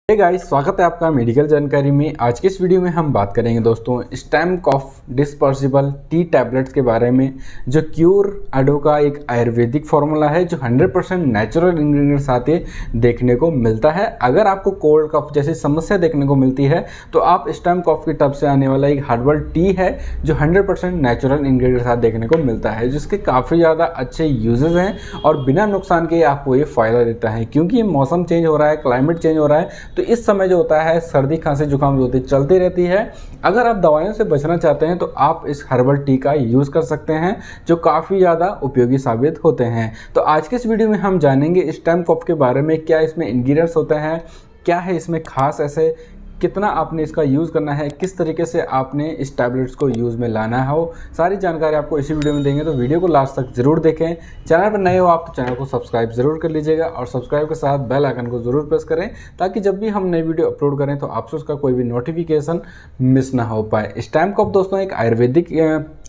Hey guys, स्वागत है आपका मेडिकल जानकारी में। आज के इस वीडियो में हम बात करेंगे दोस्तों स्टेम कॉफ डिस्पर्सिबल टी टैबलेट्स के बारे में, जो क्यूर एडो का एक आयुर्वेदिक फार्मूला है जो 100% नेचुरल इंग्रेडिएंट्स आते देखने को मिलता है। अगर आपको कोल्ड कफ जैसी समस्या देखने को मिलती है तो आप स्टेम कॉफ की टब से आने वाला एक हर्बल टी है जो 100% नेचुरल इंग्रेडिएंट्स साथ देखने को मिलता है, जिसके काफ़ी ज़्यादा अच्छे यूजेस हैं और बिना नुकसान के आपको ये फ़ायदा देता है। क्योंकि मौसम चेंज हो रहा है, क्लाइमेट चेंज हो रहा है, तो इस समय जो होता है सर्दी खांसी जुकाम जो होती है चलती रहती है। अगर आप दवाइयों से बचना चाहते हैं तो आप इस हर्बल टी का यूज़ कर सकते हैं जो काफ़ी ज़्यादा उपयोगी साबित होते हैं। तो आज के इस वीडियो में हम जानेंगे स्टेम कॉफ के बारे में, क्या इसमें इंग्रेडिएंट्स होते हैं, क्या है इसमें खास, ऐसे कितना आपने इसका यूज़ करना है, किस तरीके से आपने इस टैबलेट्स को यूज़ में लाना है, वो सारी जानकारी आपको इसी वीडियो में देंगे। तो वीडियो को लास्ट तक ज़रूर देखें। चैनल पर नए हो आप तो चैनल को सब्सक्राइब ज़रूर कर लीजिएगा और सब्सक्राइब के साथ बेल आइकन को ज़रूर प्रेस करें ताकि जब भी हम नई वीडियो अपलोड करें तो आपसे उसका कोई भी नोटिफिकेशन मिस ना हो पाए। स्टेम कॉफ दोस्तों एक आयुर्वेदिक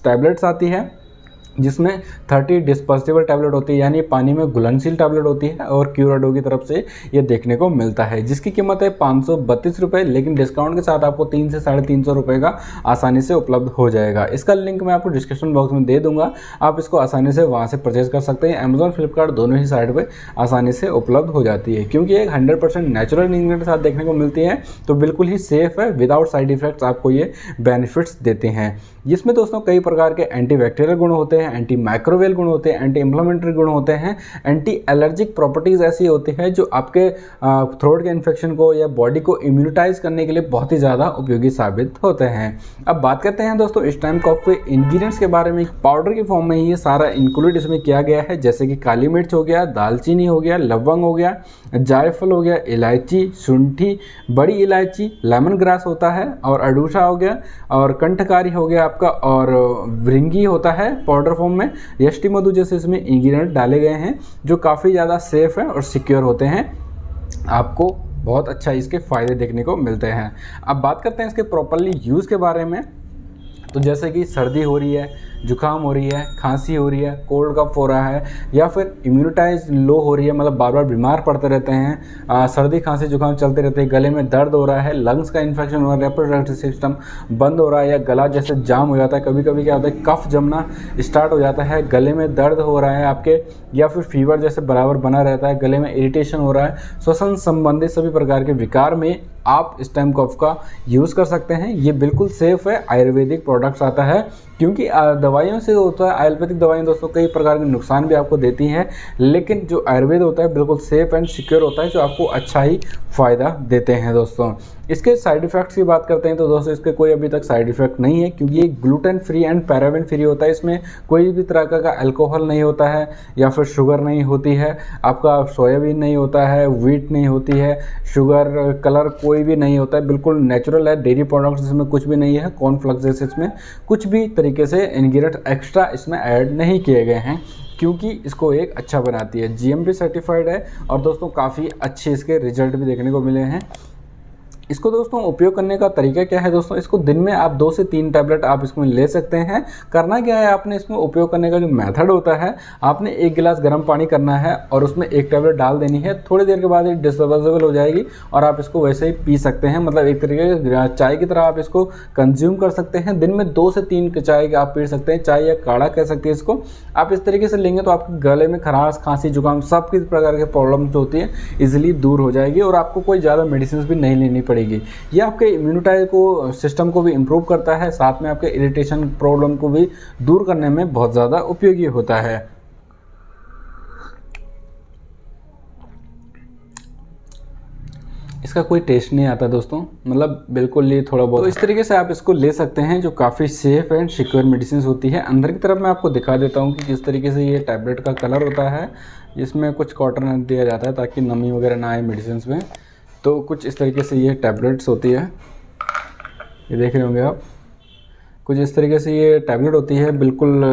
टैबलेट्स आती है जिसमें 30 डिस्पर्सिबल टैबलेट होती है, यानी पानी में घुलनशील टैबलेट होती है और क्यूराडो की तरफ से ये देखने को मिलता है, जिसकी कीमत है 532 रुपये, लेकिन डिस्काउंट के साथ आपको 300 से 350 रुपये का आसानी से उपलब्ध हो जाएगा। इसका लिंक मैं आपको डिस्क्रिप्शन बॉक्स में दे दूंगा, आप इसको आसानी से वहाँ से परचेज कर सकते हैं। अमेजॉन फ्लिपकार्ट दोनों ही साइड पर आसानी से उपलब्ध हो जाती है, क्योंकि एक 100% नेचुरल इंग्रेडिएंट साथ देखने को मिलती है तो बिल्कुल ही सेफ है, विदाउट साइड इफेक्ट्स आपको ये बेनिफिट्स देते हैं। जिसमें दोस्तों कई प्रकार के एंटीबैक्टीरियल गुण होते हैं, एंटी माइक्रोवेल गुण होते हैं, एंटी इन्फ्लेमेटरी गुण होते हैं, एंटी एलर्जिक प्रॉपर्टीज़ ऐसी होती है जो आपके थ्रोट के इन्फेक्शन को या बॉडी को इम्यूनिटाइज करने के लिए बहुत ही ज़्यादा उपयोगी साबित होते हैं। अब बात करते हैं दोस्तों स्टेम कॉफ के इंग्रेडिएंट्स के बारे में। पाउडर की फॉर्म में ही ये सारा इंक्लूड इसमें किया गया है, जैसे कि काली मिर्च हो गया, दालचीनी हो गया, लवंग हो गया, जायफल हो गया, इलायची, शुंठी, बड़ी इलायची, लेमन ग्रास होता है और अडूसा हो गया और कंठकारी हो गया आपका, और भृंगी होता है पाउडर फॉर्म में, यष्टि मधु जैसे इसमें इंग्रेडिएंट डाले गए हैं जो काफ़ी ज़्यादा सेफ है और सिक्योर होते हैं। आपको बहुत अच्छा इसके फ़ायदे देखने को मिलते हैं। अब बात करते हैं इसके प्रॉपरली यूज़ के बारे में। तो जैसे कि सर्दी हो रही है, जुकाम हो रही है, खांसी हो रही है, कोल्ड कफ हो रहा है, या फिर इम्यूनिटाइज लो हो रही है, मतलब बार बार बीमार पड़ते रहते हैं, सर्दी खांसी जुकाम चलते रहते हैं, गले में दर्द हो रहा है, लंग्स का इन्फेक्शन हो रहा है, रेस्पिरेटरी सिस्टम बंद हो रहा है या गला जैसे जाम हो जाता है, कभी कभी क्या होता है कफ जमना स्टार्ट हो जाता है, गले में दर्द हो रहा है आपके, या फिर फीवर जैसे बराबर बना रहता है, गले में इरिटेशन हो रहा है, श्वसन संबंधित सभी प्रकार के विकार में आप स्टेम कॉफ का यूज़ कर सकते हैं। ये बिल्कुल सेफ है, आयुर्वेदिक प्रोडक्ट्स आता है, क्योंकि दवाइयों से होता है, आयुर्वेदिक दवाइयाँ दोस्तों कई प्रकार के नुकसान भी आपको देती हैं, लेकिन जो आयुर्वेद होता है बिल्कुल सेफ एंड सिक्योर होता है जो आपको अच्छा ही फ़ायदा देते हैं। दोस्तों इसके साइड इफ़ेक्ट्स की बात करते हैं तो दोस्तों इसके कोई अभी तक साइड इफ़ेक्ट नहीं है, क्योंकि ये gluten free and paraben free होता है। इसमें कोई भी तरह का अल्कोहल नहीं होता है या फिर शुगर नहीं होती है, आपका सोयाबीन नहीं होता है, व्हीट नहीं होती है, शुगर कलर कोई भी नहीं होता है, बिल्कुल नेचुरल है। डेयरी प्रोडक्ट्स इसमें कुछ भी नहीं है, कॉर्नफ्लेक्स जैसे इसमें कुछ भी तरीके से इंग्रेडिएंट एक्स्ट्रा इसमें ऐड नहीं किए गए हैं, क्योंकि इसको एक अच्छा बनाती है। जीएमपी सर्टिफाइड है और दोस्तों काफ़ी अच्छे इसके रिजल्ट भी देखने को मिले हैं। इसको दोस्तों उपयोग करने का तरीका क्या है दोस्तों, इसको दिन में आप 2 से 3 टैबलेट आप इसमें ले सकते हैं। करना क्या है, आपने इसमें उपयोग करने का जो मेथड होता है, आपने 1 गिलास गर्म पानी करना है और उसमें 1 टैबलेट डाल देनी है। थोड़ी देर के बाद ये डिस्पोजेबल हो जाएगी और आप इसको वैसे ही पी सकते हैं, मतलब एक तरीके से चाय की तरह आप इसको कंज्यूम कर सकते हैं। दिन में 2 से 3 चाय आप पी सकते हैं, चाय या काढ़ा कह सकते हैं इसको। आप इस तरीके से लेंगे तो आपके गले में खराश, खांसी, जुकाम सब किस प्रकार के प्रॉब्लम जो होती है ईजिली दूर हो जाएगी और आपको कोई ज़्यादा मेडिसिन भी नहीं लेनी पड़ेगी। ये आपके इम्यूनिटाइज को सिस्टम को भी इम्प्रूव करता है, साथ में आपके इरिटेशन प्रॉब्लम को भी दूर करने में बहुत ज़्यादा उपयोगी होता है। इसका कोई टेस्ट नहीं आता दोस्तों, मतलब बिल्कुल ये थोड़ा बहुत, तो इस तरीके से आप इसको ले सकते हैं जो काफ़ी सेफ एंड सिक्योर मेडिसिन होती है। अंदर की तरफ मैं आपको दिखा देता हूँ कि किस तरीके से ये टैबलेट का कलर होता है। इसमें कुछ कॉटन दिया जाता है ताकि नमी वगैरह ना आए मेडिसिन में। तो कुछ इस तरीके से ये टैबलेट्स होती है, ये देख रहे होंगे आप, कुछ इस तरीके से ये टैबलेट होती है, बिल्कुल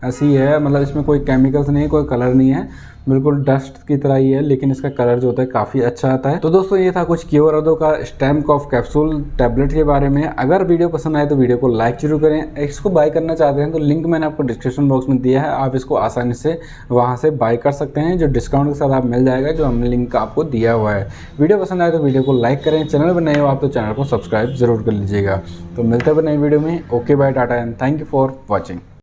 ऐसी है, मतलब इसमें कोई केमिकल्स नहीं है, कोई कलर नहीं है, बिल्कुल डस्ट की तरह ही है, लेकिन इसका कलर जो होता है काफ़ी अच्छा आता है। तो दोस्तों ये था कुछ क्योरडो का स्टेम कॉफ कैप्सूल टैबलेट के बारे में। अगर वीडियो पसंद आए तो वीडियो को लाइक जरूर करें। इसको बाय करना चाहते हैं तो लिंक मैंने आपको डिस्क्रिप्शन बॉक्स में दिया है, आप इसको आसानी से वहाँ से बाय कर सकते हैं, जो डिस्काउंट के साथ आप मिल जाएगा, जो हमने लिंक आपको दिया हुआ है। वीडियो पसंद आए तो वीडियो को लाइक करें, चैनल पर नए हो आप तो चैनल को सब्सक्राइब जरूर कर लीजिएगा। तो मिलते हैं नई वीडियो में। Okay bye, tata and thank you for watching.